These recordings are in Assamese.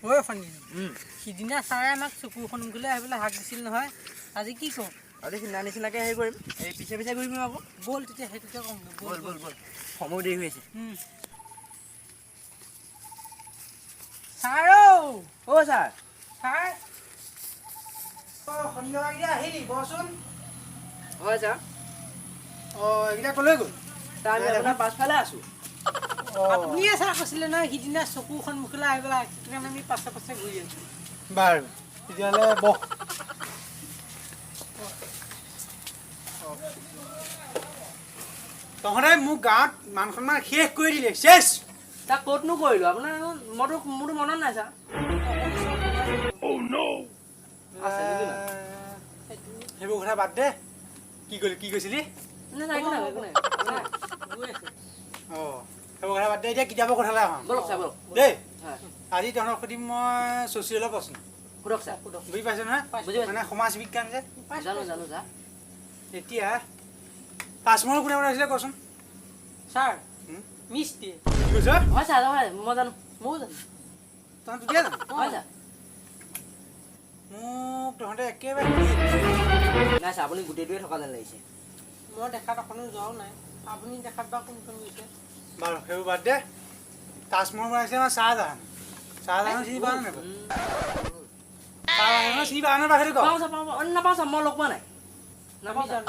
হয় ফানি সিদিনা ছাৰে আমাক চকুৰ সন্মুখলৈ আহিবলৈ হাক দিছিল নহয় আজি কি কওঁ আজি সিদিনা নিচিনাকৈ হেৰি কৰিম এই পিছে পিছে ঘূৰিম আকৌ ব'ল তেতিয়া সেইটোকে কওঁ ব'ল ব'ল ব'ল সময় দেৰি হৈ আছে ছাৰ অ' ছাৰ ছাৰ শনিবাৰকেইটা আহিলি বচোন হয় ছাৰ অঁ এইকেইটা ক'লৈ গ'ল ছাৰ আমি আপোনাৰ পাছফালে আছোঁ আপুনিয়ে ছাৰ কৈছিলে নহয় সিদিনা চকুৰ সন্মুখলৈ আহিবলৈ সেইকাৰণে আমি পাছে পাছে ঘূৰি আছোঁ বাৰু তেতিয়াহ'লে বহ তহঁতে মোক গাঁৱত মান সন্মান শেষ কৰি দিলে শেষ তাক ক'তনো কৰিলোঁ আপোনাৰ মোৰতো মনত নাই ছাৰ সেইবোৰ কথা বাদ দে কি কৈছিলি একো নাই একো নাই অঁ সেইবোৰ কথা বাদ দে এতিয়া কিতাপৰ কথালৈ আহোঁ ব'লক ছাৰ ব'লক দেই হয় আজি তহঁতক সুধিম মই ছ'চিয়েলৰ প্ৰশ্ন সোধক ছাৰ বুজি পাইছ নহয় বুজি পাইছোঁ মানে সমাজ বিজ্ঞান যে জানো জানো ছাৰ এতিয়া তাজমহল কোনে বনাইছিলে কচোন ছাৰ মিস্ত্ৰী কি কৈছ হয় ছাৰ হয় মই জানো ময়ো জানো তহঁত তেতিয়া জানো হয় ছাৰ মোক তহঁতে একেবাৰে নাই ছাৰ আপুনি গোটেইটোৱে থকা যেন লাগিছে মই দেখাত অকণো যোৱাও নাই আপুনি দেখাত বা কোনখন গৈছে বাৰু সেইবোৰ বাদ দে তাজমহল বনাইছিলে আমাৰ চাহজাহান চিনি পাওঁ নে চাহজাহান চিনি পাওঁ নে বাৰু সেইটো পাওঁ ছাৰ পাওঁ নাপাওঁ ছাৰ মই লগ পোৱা নাই নাপাওঁ ছাৰ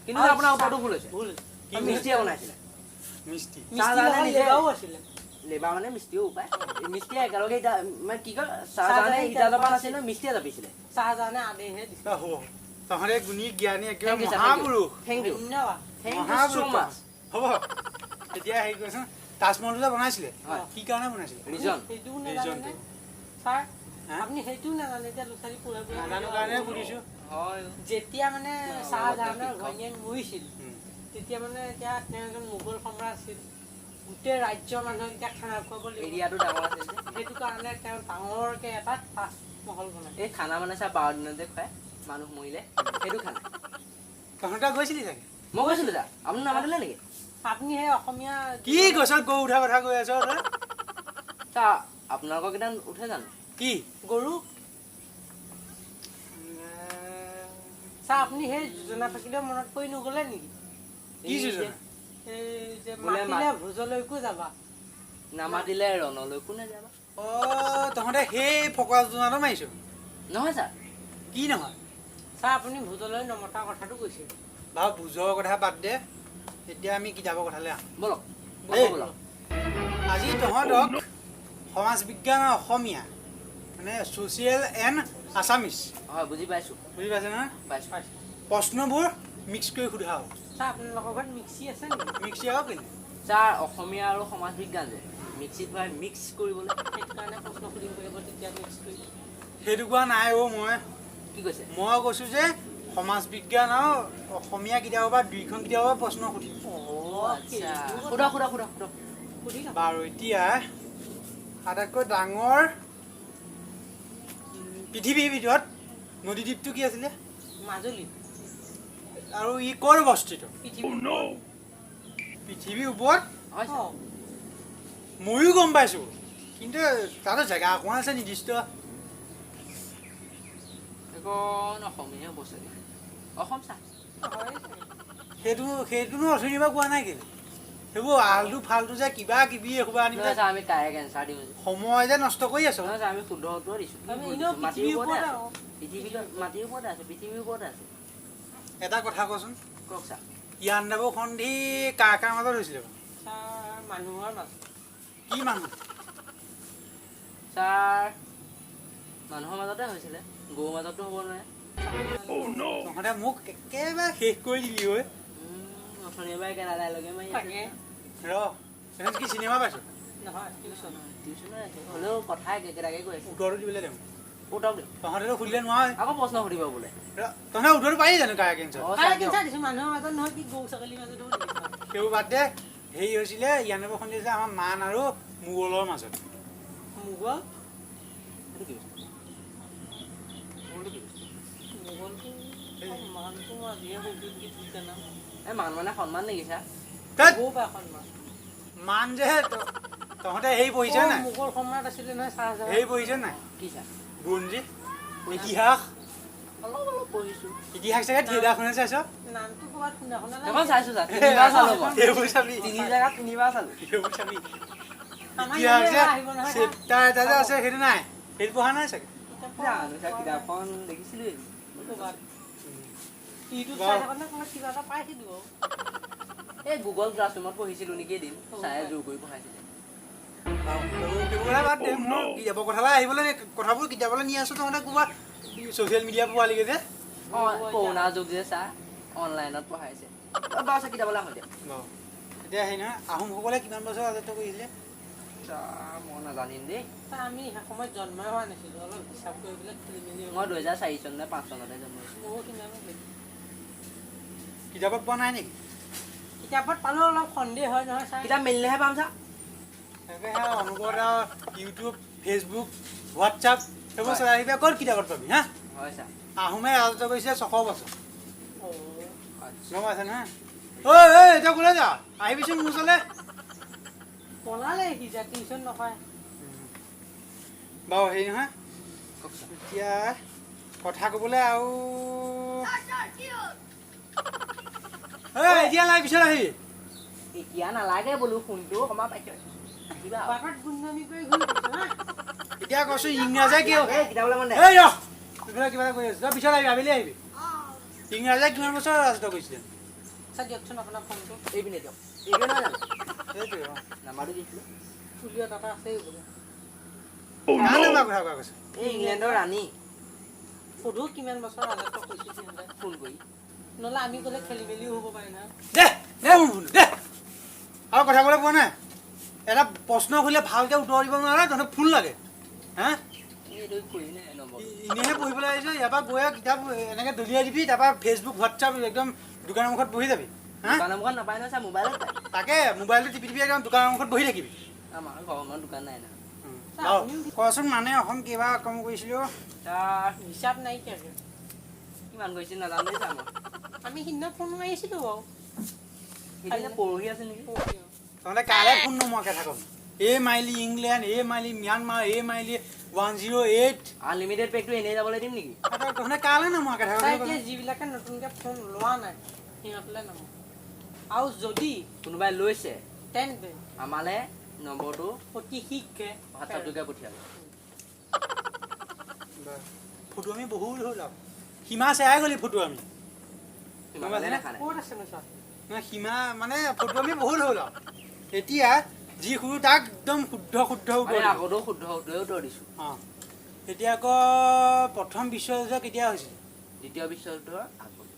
কিন্তু আপোনাৰ উত্তৰটো ভুল হৈছে ভুল মিস্ত্ৰীয়ে বনাইছিলে মিষ্টি আছিলে লেবাৰ মানে মিস্ত্ৰীও উপায় মিস্ত্ৰীয়ে একেলগে মানে কি কয় চাহজাহানে ইটা জপা নাছিলে মিস্ত্ৰীয়ে জাপিছিলে চাহজাহানে আদেহে দিছে হ'ব তহঁতে গুণী জ্ঞানী একেবাৰে Thank you, sir. মহাপুৰুষ থেংক ইউ ধন্যবাদ থেংক ইউ ছ' মহাপুৰুষ মাছ হ'ব এতিয়া হেৰি কৰিছোন তাজমহলটো যে বনাইছিলে হয়। কি কাৰণে বনাইছিলে ৰিজন সেইটোও নাজানে ছাৰ আপুনি সেইটোও নাজানে এতিয়া ল'ৰা ছোৱালী পঢ়ে নাজানো কাৰণে সুধিছোঁ হয় যেতিয়া মানে চাহজাহানৰ ঘৈণীয়েক মৰিছিল উম। তেতিয়া মানে এতিয়া তেওঁ এজন মোগল সম্ৰাট আছিল গোটেই ৰাজ্যৰ মানুহক এতিয়া খানা খুৱাব লাগিব এৰিয়াটো ডাঙৰ আছিল যে সেইটো কাৰণে তেওঁ ডাঙৰকৈ এটা তাজমহল বনাই এই খানা মানে ছাৰ 12 দিনতে খুৱাই মানুহ মৰিলে সেইটো খানা তহঁতে গৈছিলি চাগে মই গৈছিলোঁ ছাৰ আপুনি নামাতিলে নেকি আপুনি সেই অসমীয়া কি গছত গৰু উঠা কথা কৈ আছ তই ছাৰ আপোনালোকৰ কেইটা উঠে জানো কি গৰু ছাৰ আপুনি সেই যোজনা থাকিলেও মনত পৰি নগ'লে নেকি কি যোজনা এই যে বোলে মাতিলে ভোজলৈকো যাবা নামাতিলে ৰণলৈকো নাযাবা অঁ তহঁতে সেই ফকৰা যোজনাটো মাৰিছ নহয় ছাৰ কি নহয় ছাৰ আপুনি ভোজলৈ নমতা কথাটো কৈছিল বাৰু বুজৰ কথা বাদ দে এতিয়া আমি কিতাপৰ কথালৈ আহোঁ ব'লক দেই। ব'লক আজি তহঁতক সমাজ বিজ্ঞান আৰু অসমীয়া মানে ছ'চিয়েল এণ্ড আছামিছ হয় বুজি পাইছোঁ বুজি পাইছে নহয় পাইছোঁ প্ৰশ্নবোৰ মিক্স কৰি সোধা হ'ব ছাৰ আপোনালোকৰ ঘৰত মিক্সি আছে নেকি মিক্সি আকৌ কেলে ছাৰ অসমীয়া আৰু সমাজ বিজ্ঞান যে মিক্সিত ভৰাই মিক্স কৰিবলৈ সেইটো কাৰণে প্ৰশ্ন সুধিব লাগিব তেতিয়া মিক্স কৰি সেইটো কোৱা নাই অ' মই কি কৈছে কৈছোঁ যে সমাজ বিজ্ঞান আৰু অসমীয়া কিতাপৰ পৰা দুইখন কিতাপৰ পৰা প্ৰশ্ন সুধিম আচ্ছা সোধক সোধক সোধক সোধক সুধি লওক। বাৰু এতিয়া আটাইতকৈ ডাঙৰ পৃথিৱীৰ ভিতৰত নদীদ্বীপটো কি আছিলে মাজুলী আৰু ই ক'ত অৱস্থিত পৃথিৱী পৃথিৱীৰ ওপৰত হয় ছাৰ ময়ো গম পাইছোঁ কিন্তু তাতো জেগা অকণমান আছে নিৰ্দিষ্ট এখন অসমীয়া হ'ব চাগে অসম ছাৰ সেইটোনো অথনিৰ পৰা কোৱা নাই কেলে সেইবোৰ আলটু ফাল্টু যে কিবা কিবি এসোপা আনি নহয় ছাৰ আমি ডাইৰেক্ট এনচাৰ দিওঁ যে সময় যে নষ্ট কৰি আছ নহয় ছাৰ আমি শুদ্ধ উত্তৰ দিছোঁ আমি এনেও মাটিৰ পৃথিৱীৰ ওপৰতে ওপৰত আছোঁ আৰু। মাটিৰ ওপৰতে আছোঁ পৃথিৱীৰ ওপৰতে আছোঁ এটা কথা কচোন কওক ছাৰ ইয়াণ্ডাবু সন্ধি কাৰ কাৰ মাজত হৈছিলে বাৰু? ছাৰ মানুহৰ মাজত কি মানুহ ছাৰ মানুহৰ মাজতে হৈছিলে গৰুৰ মাজতো হ'ব নোৱাৰে তহঁতে মোক একেবাৰে শেষ কৰি দিলি ঐ অথনিৰ পৰাই কেনা ডাইলগে মাৰি তাকে তহঁতে কি চিনেমা পাইছ নহয় টিউচন টিউচনত আছে হ'লেও কথা একেটাকে কৈ আছে উত্তৰটো দিবলৈ দেওঁ উত্তৰ দিয়ক তহঁতেতো সুধিলে নোৱাৰে আকৌ প্ৰশ্ন সুধিব বোলে তহঁতে উত্তৰটো পাৰি জানো কাৰ কেঞ্চাৰ অঁ তাৰে ছাৰ কি দিয়ক। ছাৰ দিছোঁ মানুহৰ মাজত নহয় কি গৰু ছাগলীৰ মাজত হ'ব নেকি ছাৰ? সেইবোৰ বাদ দে হেৰি হৈছিলে ইয়াণ্ডাবু সন্ধি হৈছিলে আমাৰ মান আৰু মোগলৰ মাজত মোগল সেইটো কি হৈছে? মোৰটো কি হৈছে? মোগলটো মানুহটো মই আজিহে কৈছোঁ কি ঠিক জানা এই মান মানে সন্মান নেকি ছাৰ ধেৎ, গৰু বা সন্মান মান যে তহঁতে হেৰি পঢ়িছে নাই মোগল সম্ৰাট আছিলে নহয় চাহজাহান হেৰি পঢ়িছে নাই কি চা বুৰঞ্জী ইতিহাস অলপ অলপ পঢ়িছোঁ ইতিহাস চাগে থিয়েটাৰখনে চাইছ নামটো ক'ৰবাত শুনা শুনা এখন লাগে। চাইছোঁ চা 3 বাৰ চালোঁ মই সেইবোৰ চাবি 3 জেগাত 3 বাৰ চালোঁ সেইবোৰ চাবি আমাৰ ইতিহাস ইয়ালৈ যে আহিব নহয় চেপ্টাৰ এটা যে আছে সেইটো নাই সেইটো পঢ়া নাই চাগে জানো চা কিতাপখন দেখিছিলোঁ ক'ৰবাত ইউটিউব চাই থাকোঁতে ক'ৰবাত কিবা এটা পাইছিলোঁ এই গুগল ক্লাছৰুমত পঢ়িছিলোঁ নেকি এদিন চাই জোৰ কৰি পঢ়াইছিলে সেইবোৰ কথা বাদ দে মোৰ কিতাপৰ কথালৈ আহিবলৈ কথাবোৰ কিতাপলৈ নি আছোঁ তহঁতে ক'ৰবাত ছ'চিয়েল মিডিয়া পোৱালিগে যে অঁ কৰোণা যুগ যে চা অনলাইনত পঢ়াইছে বাৰু চা কিতাপলৈ আহোঁ দিয়া এতিয়া হেৰি নহয় আহোমসকলে কিমান বছৰ ৰাজত্ব কৰিছিলে চা মই নাজানিম দেই আমি সময়ত জন্মই হোৱা নাছিলোঁ অলপ হিচাপ কৰি পেলাই খেলি মেলি মই 2004 চন নে 5 চনতে জন্ম হৈছোঁ বহুত কিমানো কিতাপত পোৱা নাই নেকি কিতাপত পালেও অলপ সন্দেহ হয় নহয় চাই কিতাপ মেলিলেহে পাম চা তাকে অনুভৱ ইউটিউব ফেচবুক হোৱাটছআপ সেইবোৰ চলাই আহিবি ক'ত কিতাপত পাবি হা হয় চা আহোমে ৰাজত্ব কৰিছিলে 600 বছৰ আচ্ছা গম পাইছে নহয় ঐ এতিয়া ক'লে যা আহিবিচোন মোৰ ওচৰলৈ পলালে সি যা টিউশ্যন নকৰে বাৰু হেৰি নহয় এতিয়া কথা ক'বলৈ আৰু এতিয়া নাই পিছত আহিবি এতিয়া নালাগে বোলো ফোনটো অকণমান পাইছোঁ আহিবা আৰু। বাটত গুণ্ডামি কৰি ঘূৰি ফুৰিছে হা এতিয়া কৈছোঁ ইংৰাজে কিয় এই কিতাপলৈ মন দে এই ৰ তোৰ কিবা এটা কৰি আছোঁ তই পিছত আহিবি আবেলি আহিবি ইংৰাজে কিমান বছৰ ৰাজত্ব কৰিছিলে চাই দিয়কচোন আপোনাৰ ফোনটো এইপিনে দিয়ক এইপিনে নহয় জানো সেইটোৱে নাম্বাৰটো দিছিলোঁ ফুলিঅ' তাতে আছেই বোলে কাৰ নাম্বাৰ কথা কোৱা কৈছে এই ইংলেণ্ডৰ ৰাণী সুধো কিমান বছৰ ৰাজত্ব কৰিছিল সিহঁতে ফোন কৰি নহ'লে আমি ক'লে খেলি মেলিও হ'ব পাৰে নহয় দে দে মোৰ ফোন দে আৰু কথা ক'লে পোৱা নাই এটা প্ৰশ্ন সুধিলে ভালকৈ উত্তৰ দিব নোৱাৰে তহঁতে ফোন লাগে হা এইটো কৰি নাই নম্বৰ এনেহে পঢ়িবলৈ আহিছ ইয়াৰ পৰা গৈ কিতাপ এনেকৈ দলিয়াই দিবি তাৰপৰা ফেচবুক হোৱাটছআপ একদম দোকানৰ মুখত বহি যাবি হা দোকানৰ মুখত নাপায় নহয় চা মোবাইলত পায় তাকে মোবাইলটো টিপি টিপি একদম দোকানৰ মুখত বহি থাকিবি আমাৰ ঘৰৰ দোকান নাই না কচোন মানে অসম কেইবাৰ আক্ৰমণ কৰিছিলোঁ তাৰ হিচাপ নাইকিয়া কিমান গৈছিল নাজানো দেই চা মই আমি সিদিনা ফোন মাৰিছিলোঁ বাৰু সেইদিনা পৰহি আছে নেকি তহঁতে কাইলৈ ফোন নমৰাকৈ থাক এই মাইলি ইংলেণ্ড এই মাইলি ম্যানমাৰ এই মাইলি 108 আনলিমিটেড পেকটো এনেই যাবলৈ দিম নেকি তহঁতে কাইলৈ নমৰাকৈ থাক চাই এতিয়া যিবিলাকে নতুনকৈ ফোন লোৱা নাই সিহঁতলৈ নামো আৰু যদি কোনোবাই লৈছে তেন্তে আমালৈ নম্বৰটো অতি শীঘ্ৰে হোৱাটছআপটোকে পঠিয়াব ফটো আমি বহুত হ'ল আৰু সীমা চেৰাই গ'লি ফটো আমি সিমানলৈ দেখা নাই ক'ত আছে নোচোৱা নহয় সীমা মানে ফটো আমি বহুত হ'ল আৰু এতিয়া যি সুৰো তাক একদম শুদ্ধ শুদ্ধ উত্তৰ দিম। আগতেও শুদ্ধ শুদ্ধই উত্তৰ দিছোঁ অঁ এতিয়া আকৌ প্ৰথম বিশ্বযুদ্ধ কেতিয়া হৈছিল দ্বিতীয় বিশ্বযুদ্ধৰ আগত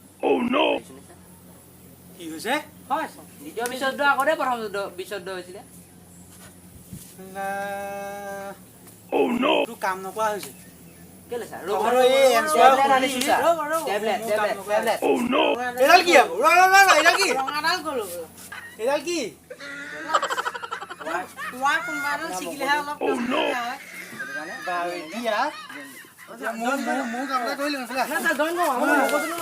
কি হৈছে হয় চোন দ্বিতীয় বিশ্বযুদ্ধৰ আগতে প্ৰথম বিশ্বযুদ্ধ হৈছিলে তোৰ কাম নকৰা হৈছে কেলে ছাৰ তহঁতৰ এই answer আনিছোঁ ছাৰ ৰ'ব, ৰ'ব। টেবলেট মোৰ কাম টেবলেট নকৰা। টেবলেট এডাল কি আকৌ এডাল কি ৰঙাডাল গ'লো এডাল কি কোৱা কোনোবা এডাল ছিগিলেহে অলপ নাইকিয়া হয় বাৰু এতিয়া মোৰ কাম এটা কৰিলোঁ মুঠতে। জইন কৰোঁ আমাৰ মগজুটো